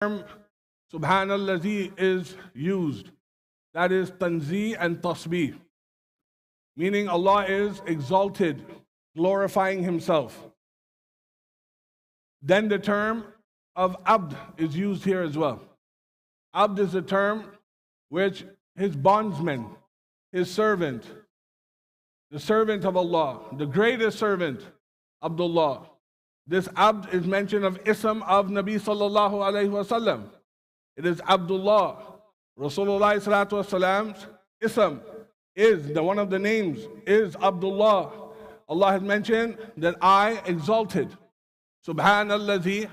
term Subhanallazi is used. That is tanzih and tasbih, meaning Allah is exalted, glorifying Himself. Then the term of abd is used here as well. Abd is a term which his bondsman, his servant, the servant of Allah, the greatest servant, Abdullah. This abd is mentioned of ism of Nabi sallallahu alayhi wasallam. It is Abdullah. Rasulullah sallallahu alaihi wasallam's ism is, one of the names is Abdullah. Allah has mentioned that I exalted. Subhanallazi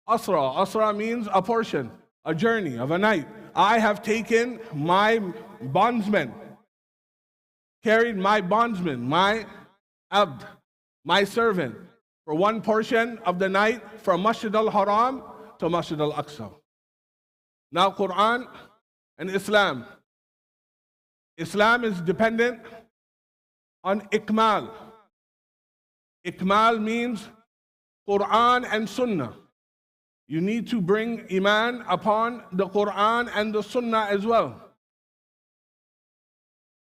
asra. Asra means a portion, a journey of a night. I have taken my bondsman, carried my bondsman, my abd, my servant, for one portion of the night from Masjid al-Haram to Masjid al-Aqsa. Now Quran and Islam. Islam is dependent on ikmal. Ikmal means Quran and Sunnah. You need to bring iman upon the Quran and the Sunnah as well.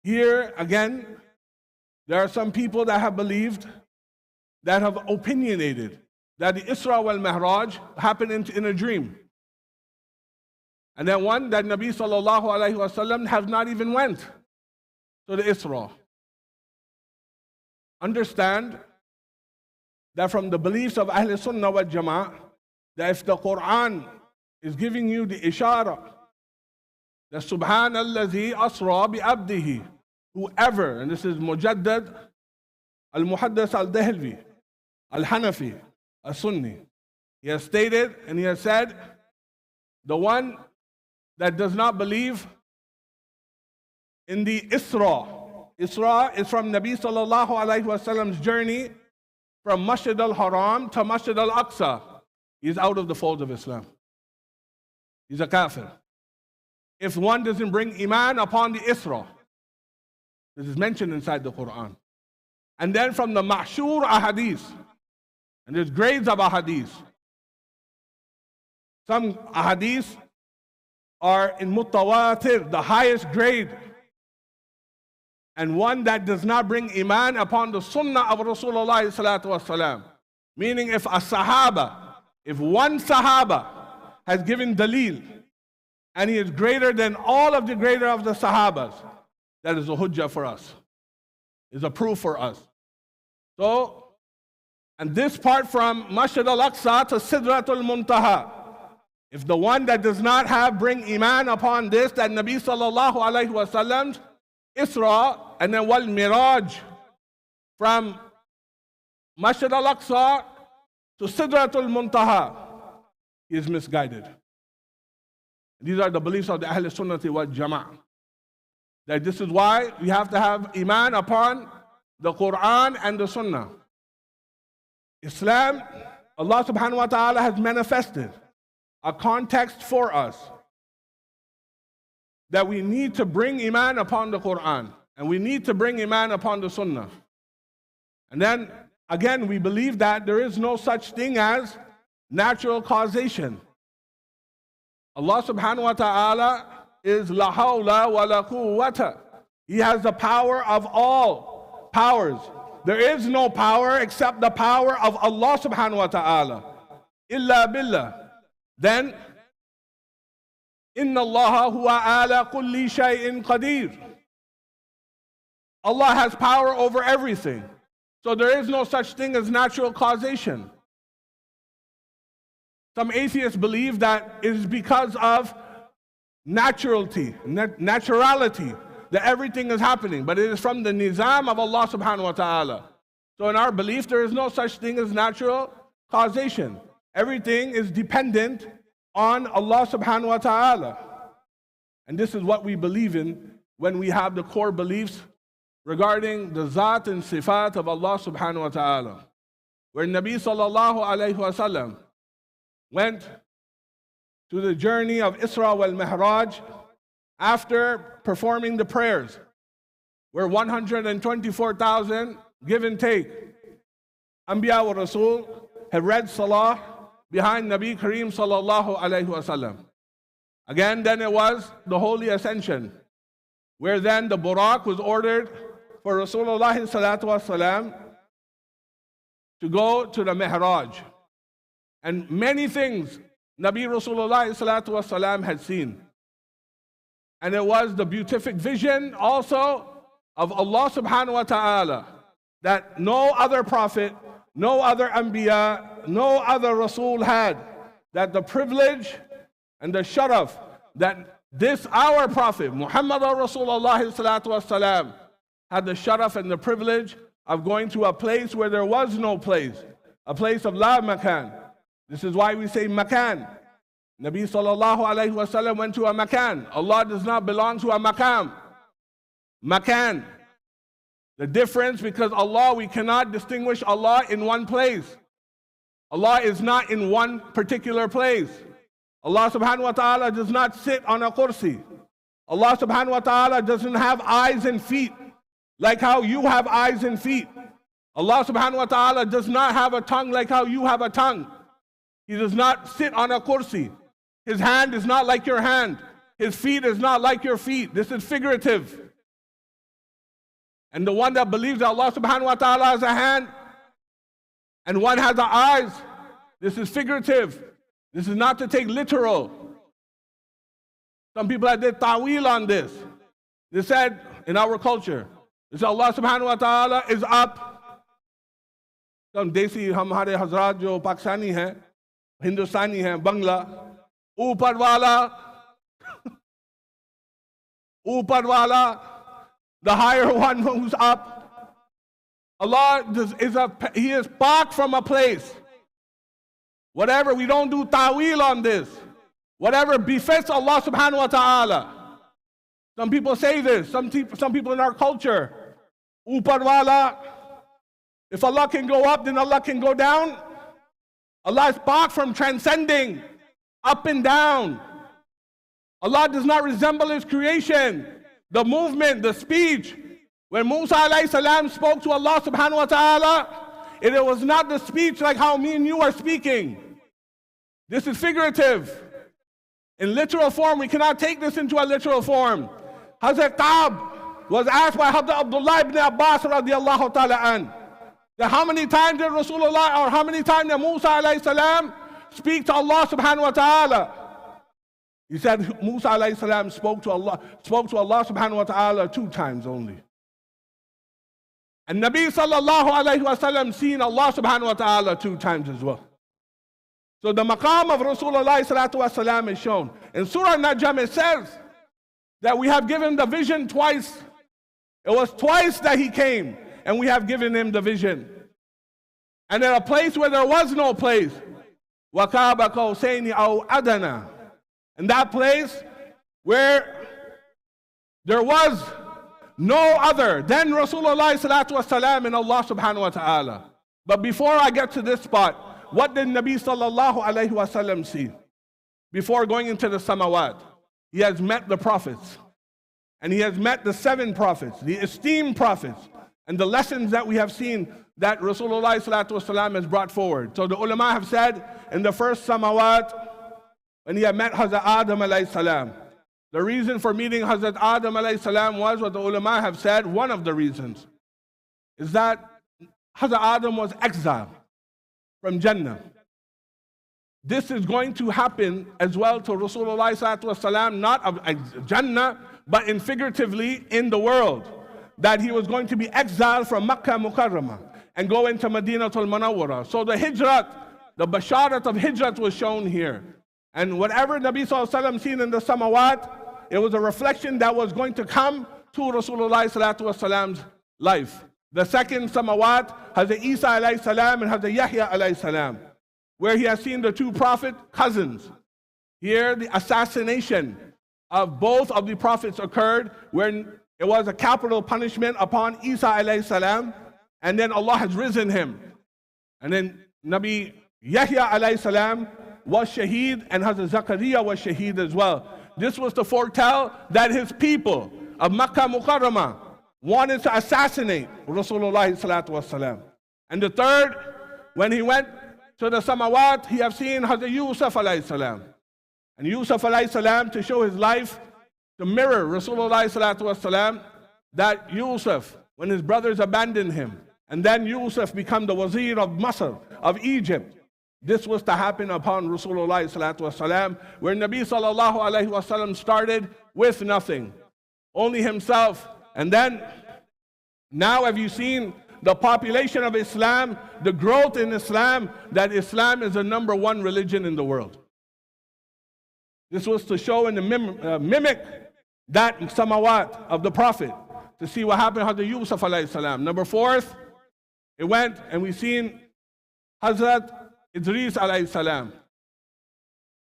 Here again, there are some people that have believed, that have opinionated that the Isra Wal Mi'raj happened in a dream. And then one that Nabi sallallahu alayhi wasallam has not even went to the Isra. Understand that from the beliefs of Ahl Sunnah wal Jama'ah, that if the Quran is giving you the ishara, that Subhanallazi asra bi abdihi, whoever, and this is Mujaddad al-Muhaddas al-Dehlvi, al-Hanafi, al-Sunni, he has stated and he has said, the one that does not believe in the Isra. Isra is from Nabi sallallahu alayhi wasallam's journey from Masjid al-Haram to Masjid al-Aqsa. He's out of the fold of Islam. He's a kafir. If one doesn't bring iman upon the Isra, this is mentioned inside the Quran. And then from the ma'shur ahadith, and there's grades of ahadith. Some ahadith are in mutawatir, the highest grade, and one that does not bring iman upon the sunnah of Rasulullah sallallahu alaihi wasallam. Meaning if one sahaba has given dalil, and he is greater than all of the greater of the sahabas, that is a hujjah for us, is a proof for us. So, and this part from Masjid al-Aqsa to Sidratul Muntaha, if the one that does not bring iman upon this, that Nabi sallallahu alayhi wasallam's Isra and then Wal Mi'raj from Masjid al-Aqsa to Sidratul Muntaha, he is misguided. These are the beliefs of the Ahl Sunnati wal Jama'ah. That this is why we have to have iman upon the Quran and the Sunnah. Islam, Allah subhanahu wa ta'ala has manifested a context for us that we need to bring iman upon the Quran and we need to bring iman upon the Sunnah. And then again, we believe that there is no such thing as natural causation. Allah subhanahu wa ta'ala is la hawla wa la quwwata. He has the power of all powers. There is no power except the power of Allah subhanahu wa ta'ala. Illa billah. Then, inna Allah huwa ala kulli shay'in qadir. Allah has power over everything. So there is no such thing as natural causation. Some atheists believe that it is because of naturality, that everything is happening, but it is from the nizam of Allah subhanahu wa ta'ala. So in our belief, there is no such thing as natural causation. Everything is dependent on Allah subhanahu wa ta'ala. And this is what we believe in when we have the core beliefs regarding the Zat and Sifat of Allah subhanahu wa ta'ala. Where Nabi sallallahu alayhi wa sallam went to the journey of Isra Wal Mi'raj after performing the prayers, where 124,000, give and take, Anbiya wa Rasul have read Salah behind Nabi Kareem sallallahu alayhi wasallam. Again, then it was the Holy Ascension, where then the Buraq was ordered for Rasulullah sallallahu wasallam to go to the Mi'raj. And many things Nabi Rasulullah sallallahu wasallam had seen. And it was the beatific vision also of Allah subhanahu wa ta'ala that no other prophet, no other anbiya, no other Rasul had, that the privilege and the sharaf that this our prophet Muhammad Rasulullah sallallahu wasallam had the sharaf and the privilege of going to a place where there was no place, a place of la makan. This is why we say makan. Nabi sallallahu alayhi wasallam went to a makan. Allah does not belong to a makam. Makan. The difference, because Allah, we cannot distinguish Allah in one place. Allah is not in one particular place. Allah subhanahu wa ta'ala does not sit on a kursi. Allah subhanahu wa ta'ala doesn't have eyes and feet like how you have eyes and feet. Allah subhanahu wa ta'ala does not have a tongue like how you have a tongue. He does not sit on a kursi. His hand is not like your hand. His feet is not like your feet. This is figurative. And the one that believes that Allah subhanahu wa ta'ala has a hand and one has the eyes, this is figurative. This is not to take literal. Some people that did ta'wil on this. They said in our culture, they said Allah subhanahu wa ta'ala is up. Some desi hamare hazrat jo Pakistani hai, Hindustani hai, Bangla. Upar wala, the higher one who's up. Allah He is part from a place. Whatever, we don't do ta'wil on this. Whatever befits Allah subhanahu wa ta'ala. Some people say this, some people in our culture. Upar wala, if Allah can go up, then Allah can go down. Allah is part from transcending up and down. Allah does not resemble His creation. The movement, the speech. When Musa alayhi salam spoke to Allah subhanahu wa ta'ala, it was not the speech like how me and you are speaking. This is figurative. In literal form, we cannot take this into a literal form. Hazrat Ka'b was asked by Hazrat Abdullah ibn Abbas radiallahu ta'ala an, that how many times did Rasulullah, or how many times did Musa alayhi salam speak to Allah subhanahu wa ta'ala? He said Musa alayhi salam spoke to Allah subhanahu wa ta'ala 2 times only. And Nabi sallallahu alayhi wa sallam seen Allah subhanahu wa ta'ala 2 times as well. So the maqam of Rasulullah sallallahu wa sallam is shown. In Surah Najm it says that we have given the vision twice. It was twice that he came and we have given him the vision. And in a place where there was no place, وَقَابَ قَوْسَيْنِ أَوْ أَدَنَا, in that place where there was no other than Rasulullah sallallahu wa sallam and Allah subhanahu wa ta'ala. But before I get to this spot, what did Nabi sallallahu alayhi wa sallam see? Before going into the samawat, he has met the prophets. And he has met the 7 prophets, the esteemed prophets, and the lessons that we have seen that Rasulullah sallallahu wa sallam has brought forward. So the ulama have said in the first samawat, when he had met Hazrat Adam alayhi salam, the reason for meeting Hazrat Adam alayhi salam was what the ulama have said, one of the reasons is that Hazrat Adam was exiled from Jannah. This is going to happen as well to Rasulullah sallallahu wa sallam, not of Jannah, but in figuratively in the world, that he was going to be exiled from Mecca Mukarramah and go into Madinatul Munawwarah. So the hijrat, the basharat of hijrat was shown here. And whatever Nabi sallallahu alaihi wasallam seen in the samawat, it was a reflection that was going to come to Rasulullah sallallahu alaihi wasallam's life. The second samawat, Hazrat Isa alayhi salam and Hazrat Yahya alayhi salam, where he has seen the 2 prophet cousins. Here the assassination of both of the prophets occurred, when it was a capital punishment upon Isa alayhi salam, and then Allah has risen him. And then Nabi Yahya alayhi salam was shaheed, and Hazrat Zakaria was shaheed as well. This was to foretell that his people of Makkah Mukarramah wanted to assassinate Rasulullah sallallahu alaihi wasallam. And the third, when he went to the samawat, he have seen Hazrat Yusuf alayhi salam. And Yusuf alayhi salam, to show his life, to mirror Rasulullah salatu wasalam, that Yusuf, when his brothers abandoned him, and then Yusuf become the wazir of Masr, of Egypt, this was to happen upon Rasulullah salatu wasalam, where Nabi sallallahu alayhi wasallam started with nothing, only himself. And then, now have you seen the population of Islam, the growth in Islam, that Islam is the #1 religion in the world. This was to show and to mimic that samawat of the Prophet, to see what happened to Hazrat Yusuf alayhi salam. Number 4, it went and we seen Hazrat Idris alayhi salam.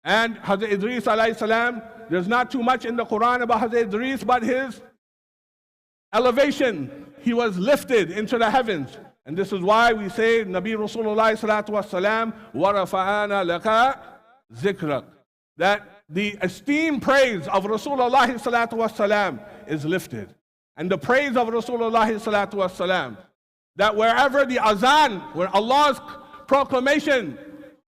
And Hazrat Idris alayhi salam, there's not too much in the Quran about Hazrat Idris, but his elevation, he was lifted into the heavens. And this is why we say, Nabi Rasulullah salatu wasalam, wa rafa'ana laka zikrak, that the esteemed praise of Rasulullah salatu wasalam is lifted. And the praise of Rasulullah salatu wasalam, that wherever the azan, where Allah's proclamation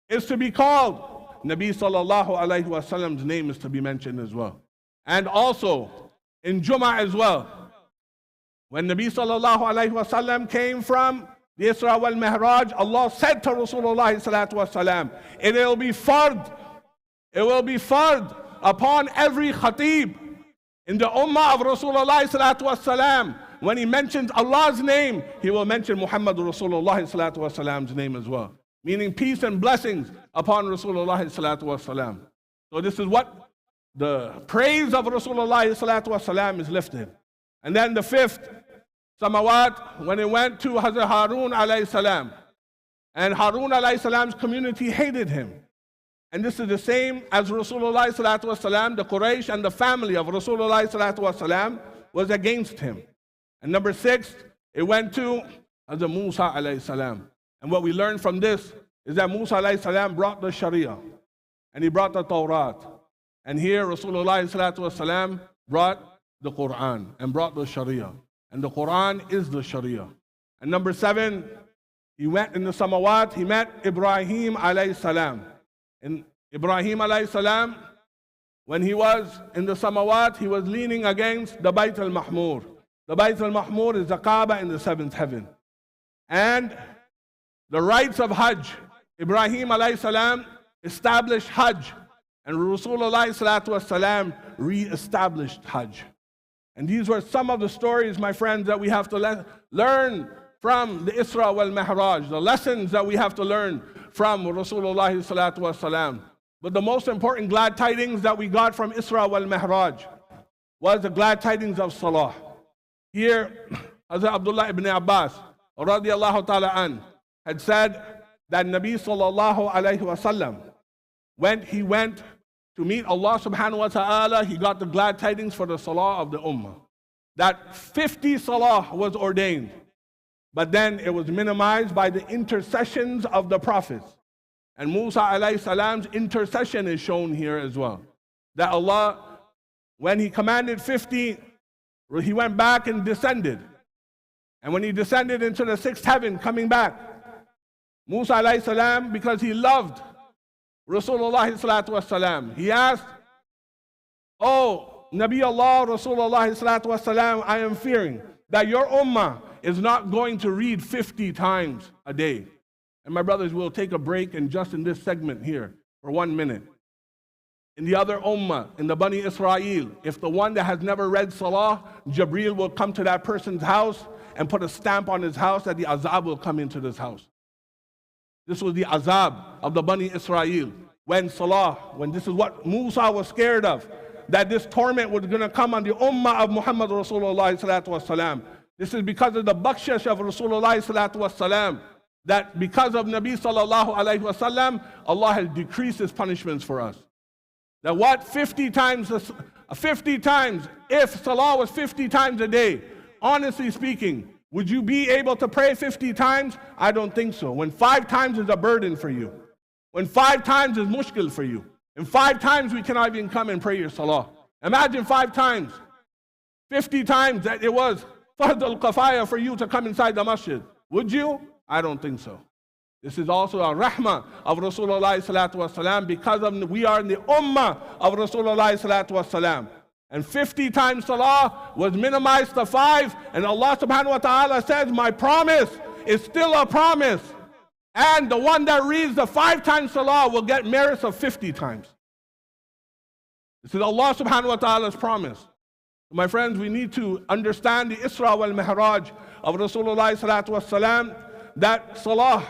is to be called, Nabi sallallahu alayhi wasallam's name is to be mentioned as well. And also in Jummah as well, when Nabi sallallahu alayhi wasallam came from the Isra Wal Mi'raj, Allah said to Rasulullah salatu wasalam, it will be fard upon every khatib in the ummah of Rasulullah salatu wasalam. When he mentions Allah's name, he will mention Muhammad Rasulullah salatu wasalam's name as well, meaning peace and blessings upon Rasulullah salatu wasalam. So this is what the praise of Rasulullah salatu wasalam is lifted. And then the 5th samawat, when it went to Hazrat Harun alayhi salam, and Harun alayhi salam's community hated him. And this is the same as Rasulullah salatu wasalam, the Quraysh and the family of Rasulullah salatu wasalam was against him. And number 6, it went to Hazrat Musa alayhi salam. And what we learn from this is that Musa alayhi salam brought the Sharia, and he brought the Tawrat. And here Rasulullah salatu wasalam brought the Quran and brought the Sharia. And the Quran is the Sharia. And number 7, he went in the samawat, he met Ibrahim alayhi salam. And Ibrahim alayhi salam, when he was in the samawat, he was leaning against the Bayt al-Mahmur. The Bayt al-Mahmur is the Kaaba in the 7th heaven. And the rites of Hajj, Ibrahim alayhi salam established Hajj, and Rasulullah salatu wasalam re-established Hajj. And these were some of the stories, my friends, that we have to learn from the Isra Wal Mi'raj, the lessons that we have to learn from Rasulullah salatu wasalam. But the most important glad tidings that we got from Isra Wal Mi'raj was the glad tidings of Salah. Here, Hazrat Abdullah ibn Abbas radiyallahu ta'ala an had said that Nabi sallallahu alayhi wasallam, when he went to meet Allah subhanahu wa ta'ala, he got the glad tidings for the salah of the ummah. That 50 salah was ordained, but then it was minimized by the intercessions of the prophets. And Musa alayhi salam's intercession is shown here as well. That Allah, when he commanded 50, he went back and descended. And when he descended into the 6th heaven, coming back, Musa alayhi salam, because he loved Rasulullah salatu wasalam, he asked, "Oh, Nabi Allah, Rasulullah salatu wasalam, I am fearing that your ummah is not going to read 50 times a day." And my brothers, will take a break and just in this segment here for 1 minute. In the other ummah, in the Bani Israel, if the one that has never read Salah, Jibreel will come to that person's house and put a stamp on his house that the azab will come into this house. This was the azab of the Bani Israel. When this is what Musa was scared of, that this torment was going to come on the ummah of Muhammad Rasulullah salatu wasalam. This is because of the bakshish of Rasulullah salatu wasalam, that because of Nabi sallallahu alayhi wasallam, Allah has decreased his punishments for us. That what 50 times, if salah was 50 times a day, honestly speaking, would you be able to pray 50 times? I don't think so. When 5 times is a burden for you. When 5 times is mushkil for you. And 5 times we cannot even come and pray your salah. Imagine 5 times. 50 times that it was fard al-kafaya for you to come inside the masjid. Would you? I don't think so. This is also a rahmah of Rasulullah salatu wasalam, because we are in the ummah of Rasulullah salatu wasalam. And 50 times salah was minimized to 5, and Allah subhanahu wa ta'ala says, my promise is still a promise. And the one that reads the 5 times salah will get merits of 50 times. This is Allah subhanahu wa ta'ala's promise. My friends, we need to understand the Isra Wal Mi'raj of Rasulullah salatu wasalam, that salah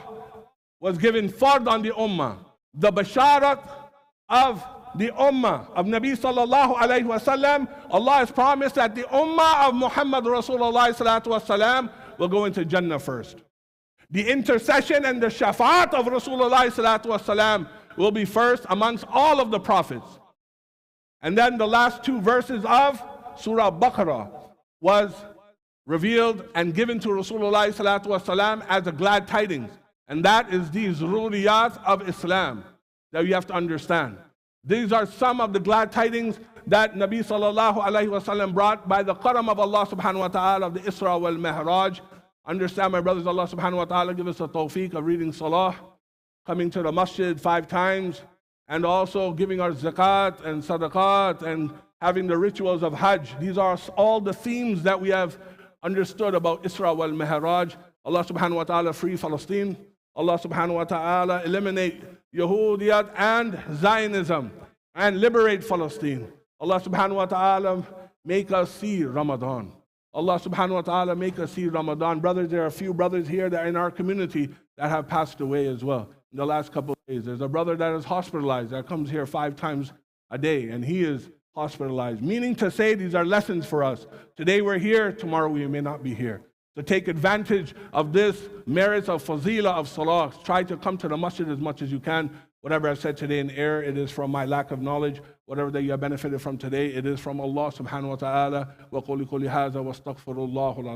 was given fard on the ummah. The basharat of the ummah of Nabi sallallahu alayhi wasallam, Allah has promised that the ummah of Muhammad Rasulullah salatu wasalam will go into Jannah first. The intercession and the shafaat of Rasulullah salatu wasalam will be first amongst all of the prophets. And then the last 2 verses of Surah Baqarah was revealed and given to Rasulullah salatu wasalam as a glad tidings. And that is the zururiyat of Islam that you have to understand. These are some of the glad tidings that Nabi sallallahu alayhi wasallam brought by the karam of Allah subhanahu wa ta'ala of the Isra wal Mi'raj. Understand, my brothers, Allah subhanahu wa ta'ala give us a tawfiq of reading salah, coming to the masjid 5 times, and also giving our zakat and sadaqat and having the rituals of Hajj. These are all the themes that we have understood about Isra wal Mi'raj. Allah subhanahu wa ta'ala free Palestine. Allah subhanahu wa ta'ala eliminate Yahudiyat and Zionism and liberate Palestine. Allah subhanahu wa ta'ala make us see Ramadan. Allah subhanahu wa ta'ala make us see Ramadan. Brothers, there are a few brothers here that are in our community that have passed away as well in the last couple of days. There's a brother that is hospitalized that comes here 5 times a day, and he is hospitalized. Meaning to say, these are lessons for us. Today we're here, tomorrow we may not be here. To take advantage of this merits of fazila of salah. Try to come to the masjid as much as you can. Whatever I've said today in error, it is from my lack of knowledge. Whatever that you have benefited from today, it is from Allah subhanahu wa ta'ala. Wa quli quli hadha wa astaghfirullah.